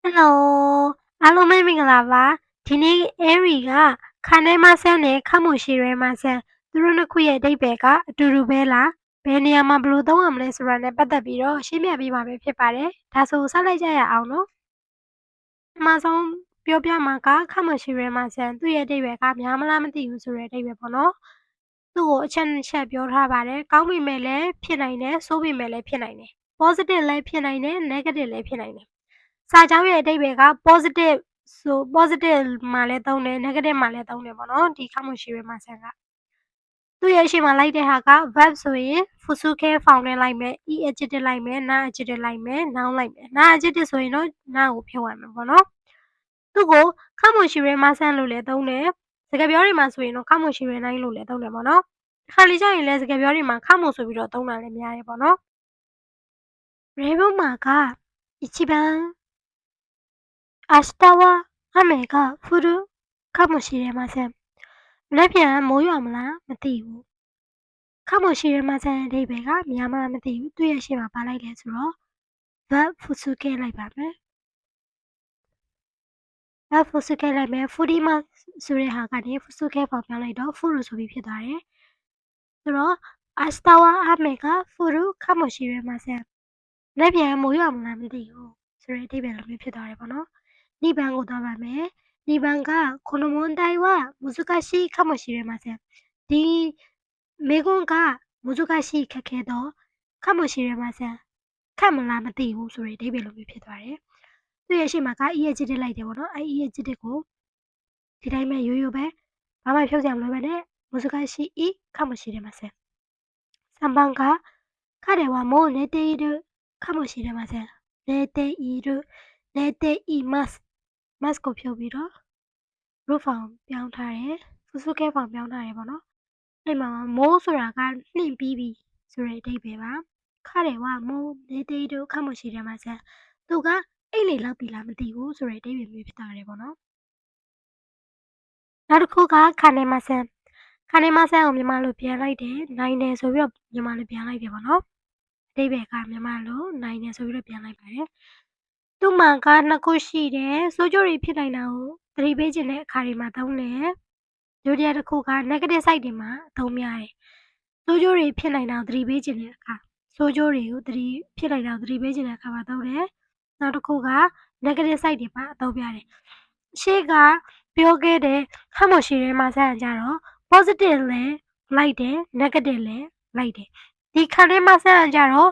Hello အားလုံးပဲမင်္ဂလာပါဒီနေ့ Airy ကခါနဲမဆန်းနဲ့ခတ်မှုရှိရဲမဆန်းသူတို့နှစ်ခုရဲ့အဓိပ္ပာယ်ကအတူတူပဲလားဘယ်နေရာမှာဘယ်လိုသုံးရမလဲဆိုတာနဲ့ပတ်သက်ပြီးတော့ရှင်းပြပေးမှာပဲဖြစ်ပါတယ်ဒါဆိုစလိုက်ကြရအောင်နော်ပထမဆုံးပြောပြမှာကခတ်မှုရှိရဲမဆန်းသူ့ရဲ့အဓိပ္ပာယ်ကများမလားမသိဘူးဆိုတဲ့အဓိပ္ပာယ်ပေါ့နော်သူ့ကိုအချက်နှစ်ချက်ပြောထားပါတယ်ကောင်းပေမဲ့လည်းဖြစ်နိုင်တယ်ဆိုးပေမဲ့လည်းဖြစ်နိုင်တယ် positive လည်းဖြစ်နိုင်တယ် negative လည်းဖြစ်နိုင်တယ်စာကြောင်းရဲ့အဓိပ္ပာယ်က positive ဆို positive မှာလည်းသုံးတယ် negative မှာလည်းသုံးတယ်ပေါ့နော်ဒီခတ်မှုရှိရဲမဆန်းကသူ့ရဲ့ရှေ့မှာလိုက်တဲ့ဟာက verb ဆိုရင် fusuke form နဲ့လိုက်မယ် e adjective လိုက်မယ် noun adjective လိုက်မယ် noun လိုက်မယ် noun adjective ဆိုရင်တော့ noun ကိုဖြုတ်ရမယ်ပေါ့နော်သူ့ကိုခတ်မှုရှိရဲမဆန်းလို့လည်းသုံးတယ်စကားပြောတွေမှာဆိုရင်တော့ခတ်မှုရှိရဲနိုင်လို့လည်းသုံးတယ်ပေါ့နော်တစ်ခါလေကြာရင်လည်းစကားပြောတွေမှာခတ်မှုဆိုပြီးတော့သုံးတာလည်းများတယ်ပေါ့နော်ရေဘုံမှာက一番明日は雨が降るかもしれません。မနက်ဖြန်မိုးရွာမလားမသိဘူးခတ်မှုရှိရဲမဆန်းအဓိပ္ပာယ်ကများမလားမသိဘူးသူ့ရဲ့ရှေ့မှာပါလိုက်လဲဆိုတော့ verb ဖူစုခဲ့လိုက်ပါမယ် verb ဖူစုခဲ့လိုက်မယ် furi မဆိုတဲ့ဟာကနေဖူစုခဲ့ပေါ်ပြောင်းလိုက်တော့ furu ဆိုပြီးဖြစ်သွားတယ်ဆိုတော့ asta wa ame ga furu ခတ်မှုရှိရဲမဆန်းမနက်ဖြန်မိုးရွာမလားမသိဘူးဆိုတဲ့အဓိပ္ပာယ်လိုမျိုးဖြစ်သွားတယ်ပေါ့နော်2番ကိုသွားပါမယ်2番がこの問題は難しいかもしれませんဒီမေခွန်းက難しいခက်ခဲတော့かもしれませんခက်မလားမသိဘူးဆိုတဲ့အဓိပ္ပာယ်လိုမျိုးဖြစ်သွားတယ်သူ့ရဲ့ရှေ့မှာက e ရဲ့ချစ်တက်လိုက်တယ်ပေါ့နော်အဲ e ရဲ့ချစ်တက်ကိုဒီတိုင်းပဲရိုးရိုးပဲဘာမှဖြုတ်စရာမလိုပဲနဲ့難しいかもしれません3番が彼はもう寝ているかもしれません寝ている寝ていますမတ်ကိုဖြုတ်ပြီးတော့ root form ပြောင်းထားတယ်ဖူးဖူးခဲ form ပြောင်းထားတယ်ပေါ့နော်အဲ့မှာမိုးဆိုတာကနှင့်ပြီးပြီဆိုတဲ့အဓိပ္ပာယ်ပါခတယ်ကမိုးနေတေးတို့ခတ်မရှိတယ်မှာဆန်သူကအိတ်လေလောက်ပြီလားမသိဘူးဆိုတဲ့အဓိပ္ပာယ်မျိုးဖြစ်သွားတယ်ပေါ့နော်နောက်တစ်ခုကခါနေမဆန်ခါနေမဆန်ကိုမြန်မာလိုပြန်လိုက်တယ်နိုင်တယ်ဆိုပြီးတော့မြန်မာလိုပြန်လိုက်တယ်ပေါ့နော်အဓိပ္ပာယ်ကမြန်မာလိုနိုင်တယ်ဆိုပြီးတော့ပြန်လိုက်ပါတယ်သူ့မှာကနှစ်ခုရှိတယ်စိုးကျိုးတွေဖြစ်နိုင်တာကိုသတိပေးခြင်းတဲ့အခါတွေမှာသုံးတယ်ဒုတိယတစ်ခုက negative side တွေမှာအသုံးများတယ်စိုးကျိုးတွေဖြစ်နိုင်တာကိုသတိပေးခြင်းတဲ့အခါစိုးကျိုးတွေကိုဖြစ်နိုင်တာကိုသတိပေးခြင်းတဲ့အခါမှာသုံးတယ်နောက်တစ်ခုက negative side တွေမှာအသုံးများတယ်ရှေ့ကပြောခဲ့တဲ့ခတ်မရှိရဲမှာဆက်ကြတော့ positive လည်းလိုက်တယ် negative လည်းလိုက်တယ်ဒီခတ်ထဲမှာဆက်ကြတော့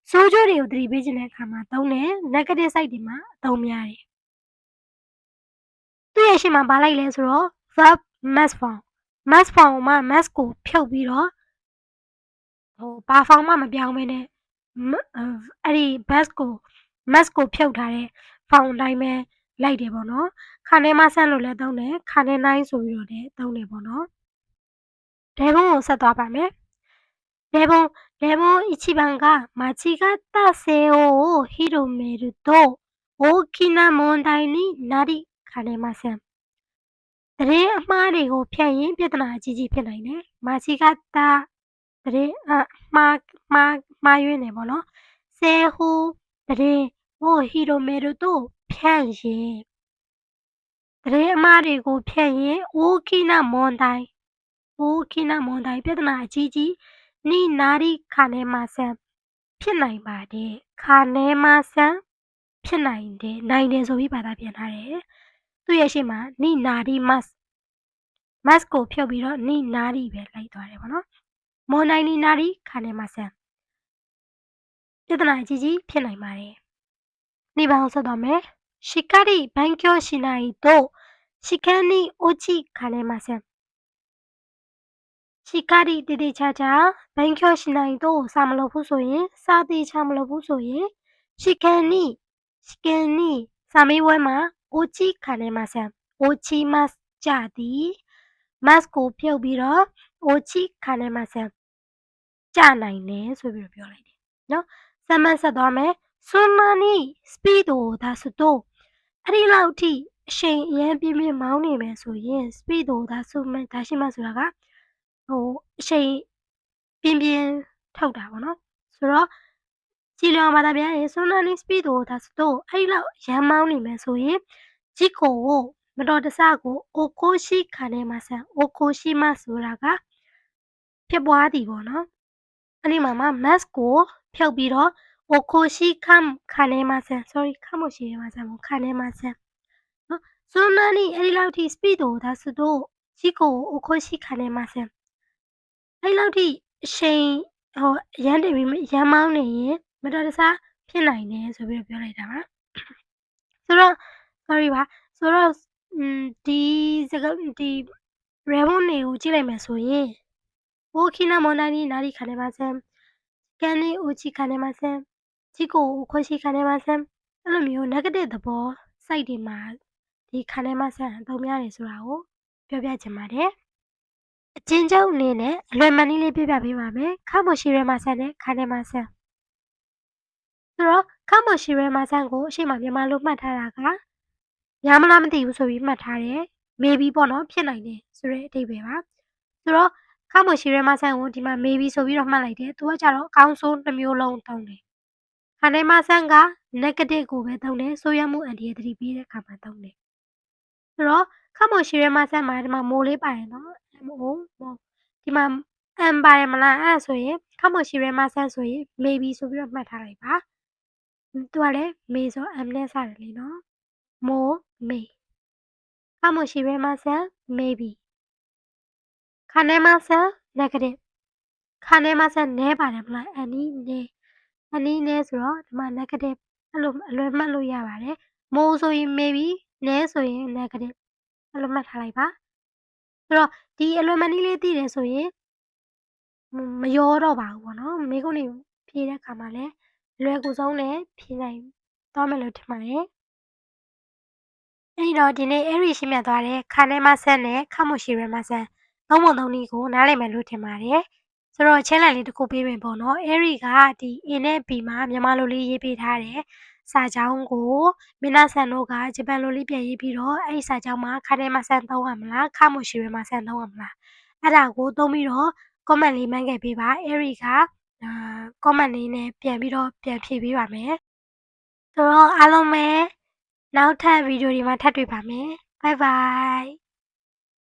စိုးကျိုးတွေကိုသတိပေးခြင်းတဲ့အခါမှာသုံးတယ် negative side တွေမှာအသုံးများတယ်သူ့ရဲ့ရှေ့မှာပါလိုက်လဲဆိုတော့ verb mass form mass form မှာ mass ကိုဖြုတ်ပြီးတော့ဘာ form မှမပြောင်းဘဲနဲ့အဲ့ဒီ mass ကိုဖြုတ်ထားတဲ့ form အတိုင်းပဲလိုက်တယ်ပေါ့နော်ခါနေမဆန်းလို့လည်းသုံးတယ်ခါနေနိုင်ဆိုပြီးတော့လည်းသုံးတယ်ပေါ့နော်ဒဲဘုံကိုဆက်သွားပါမယ်デボン一番が間違った性を広めると大きな問題になりかねません。သတင်းအမှားတွေကိုဖြန့်ရင်ပြဿနာအကြီးကြီးဖြစ်နိုင်တယ်။間違ったသတင်းမှားယွင်းတယ်ပေါ့နော်။セーフသတင်းを広めるとဖြန့်ရင်သတင်းအမှားတွေကိုဖြန့်ရင်大きな問題ပြဿနာအကြီးကြီးになりかねませんဖြစ်နိုင်ပါတယ်ခါနဲမဆန်ဖြစ်နိုင်တယ်နိုင်တယ်ဆိုပြီးဘာသာပြန်ထားတယ်သူ့ရဲ့ရှေ့မှာနိနာရီမတ်ကိုဖြုတ်ပြီးတော့နိနာရီပဲလိုက်သွားတယ်ပေါ့နော်မွန်နိုင်နိနာရီခါနဲမဆန်ပြဿနာအကြီးကြီးဖြစ်နိုင်ပါတယ်နေပါအောင်ဆက်သွားမယ်しっかり勉強しないと試験に落ちかねませんしっかりတည်တည်ချာချာ勉強しないとစာမလုပ်ဘူးဆိုရင်စာသေချာမလုပ်ဘူးဆိုရင်試験にစာမေးပွဲမှာ落ちかねません落ちますကြသည် mass ကိုဖြုတ်ပြီးတော့落ちかねませんကြနိုင်တယ်ဆိုပြီးတော့ပြောလိုက်တယ်နော်ဆက်မဆက်သွားမယ်そんなにスピードを出すとအဲ့ဒီလောက်ထိအရှိန်အရမ်းပြင်းပြင်းမောင်းနေမယ်ဆိုရင် speed ကိုဒါရှိမှဆိုတာကအရှိန်ပြင်းပြင်းထုတ်တာပေါ့နော်ဆိုတော့ ကြည်လျော်ဘာသာပြန်ရင်စွန်းနာနီစပီဒိုဒါဆိုတော့အဲ့လောက်ရမ်းမောင်းနေမယ်ဆိုရင်ဂျီကိုမတော်တဆကိုအိုကိုရှိခံနေမှာဆန်အိုကိုရှိမဆိုတာကဖြစ်ပွားသည်ပေါ့နော်အဲ့ဒီမှာမှ mask ကိုဖြုတ်ပြီးတော့အိုကိုရှိခံနေမှာဆန် sorry ခမိုရှိနေမှာဆန်ခံနေမှာဆန်နော်စွန်းနာနီအဲ့ဒီလောက်ထိ speed ကိုဒါဆိုတော့ဂျီကိုအိုကိုရှိခံနေမှာဆန်အဲ့လောက်ထိအချိန်ရမ်းတင်ပြီးရမ်းမောင်းနေရင်မတော်တဆဖြစ်နိုင်တယ်ဆိုပြီးတော့ပြောလိုက်တာပါဆိုတော့ sorry ပါဆိုတော့ဒီစကားဒီ Raymond တွေကိုကြည့်လိုက်မယ်ဆိုရင်大きな問題になりかねません。危険に陥りかねません。事故を起こしかねません。အဲ့လိုမျိုး negative သဘော site တွေမှာဒီခံနေမှဆန်အသုံးများတယ်ဆိုတာကိုပြောပြချင်ပါတယ်။အချင်းချုပ်အနေနဲ့အလွယ်မှန်နည်းလေးပြပြပေးပါမယ်။ခမိုရှိရဲမဆန်နဲ့ခံနေမှဆန်ဆိုတော့ခမိုရှိရဲမဆန်ကိုအရှိမမြန်မာလိုမှတ်ထားတာကညာမလားမသိဘူးဆိုပြီးမှတ်ထားတယ် maybe ပေါ့နော်ဖြစ်နိုင်တယ်ဆိုတဲ့အဓိပ္ပာယ်ပါဆိုတော့ခမိုရှိရဲမဆန်ကိုဒီမှာ maybe ဆိုပြီးတော့မှတ်လိုက်တယ်သူကကြတော့အကောင်းဆုံးတစ်မျိုးလုံးသုံးတယ်ခန္ဓာမဆန်က negative ကိုပဲသုံးတယ်ဆိုရမှုအန်တီရဲ့သတိပေးတဲ့အခါမှာသုံးတယ်ဆိုတော့ခမိုရှိရဲမဆန်မှာဒီမှာမိုးလေးပါရင်နော်မိုးဒီမှာ m ပါတယ်မလားအဲ့ဒါဆိုရင်ခမိုရှိရဲမဆန်ဆိုရင် maybe ဆိုပြီးတော့မှတ်ထားလိုက်ပါသူကလည်း may ဆို m နဲ့စတယ်လေနော်မိုး may ခမိုရှိရဲမဆန် maybe ခန္ဓာမဆန် negative ခန္ဓာမဆန်နဲပါတယ်မလားအနီးနဲဆိုတော့ဒီမှာ negative အဲ့လိုအလွယ်မှတ်လို့ရပါတယ်မိုးဆိုရင် maybe နဲဆိုရင် negative အဲ့လိုမှတ်ထားလိုက်ပါဆိုတော့ဒီအလွယ်မှတ်နည်းလေးသိတယ်ဆိုရင်မရောတော့ပါဘူးပေါ့နော်မိကုန်းတွေဖြေတဲ့အခါမှာလည်းလွယ်ကူဆုံးနဲ့ဖြေနိုင်သွားမယ်လို့ထင်ပါတယ်အဲ့တော့ဒီနေ့အဲ့ဒီရှင်းပြသွားတဲ့ခန္ဓာမဆန်နဲ့ခမိုရှိရမဆန်သုံးပုံသုံးနည်းကိုနားလည်မယ်လို့ထင်ပါတယ်ဆိုတော့ challenge လေးတစ်ခုပေးမယ်ပေါ့နော်။ Eric ကဒီ A နဲ့ B မှာမြန်မာလိုလေးရေးပေးထားတယ်။စာကြောင်းကိုမင်းနာဆန်တို့ကဂျပန်လိုလေးပြန်ရေးပြီးတော့အဲ့ဒီစာကြောင်းမှာခါတဲ့မှာဆန်သုံးရမလားခမိုရှိရမှာဆန်သုံးရမလားအဲ့ဒါကိုသုံးပြီးတော့ comment လေးမှန်းခဲ့ပေးပါ။ Eric ကcomment လေးနဲ့ပြန်ပြီးတော့ပြန်ဖြေပေးပါမယ်။ဆိုတော့အားလုံးပဲနောက်ထပ်ဗီဒီယိုဒီမှာထပ်တွေ့ပါမယ်။ Bye bye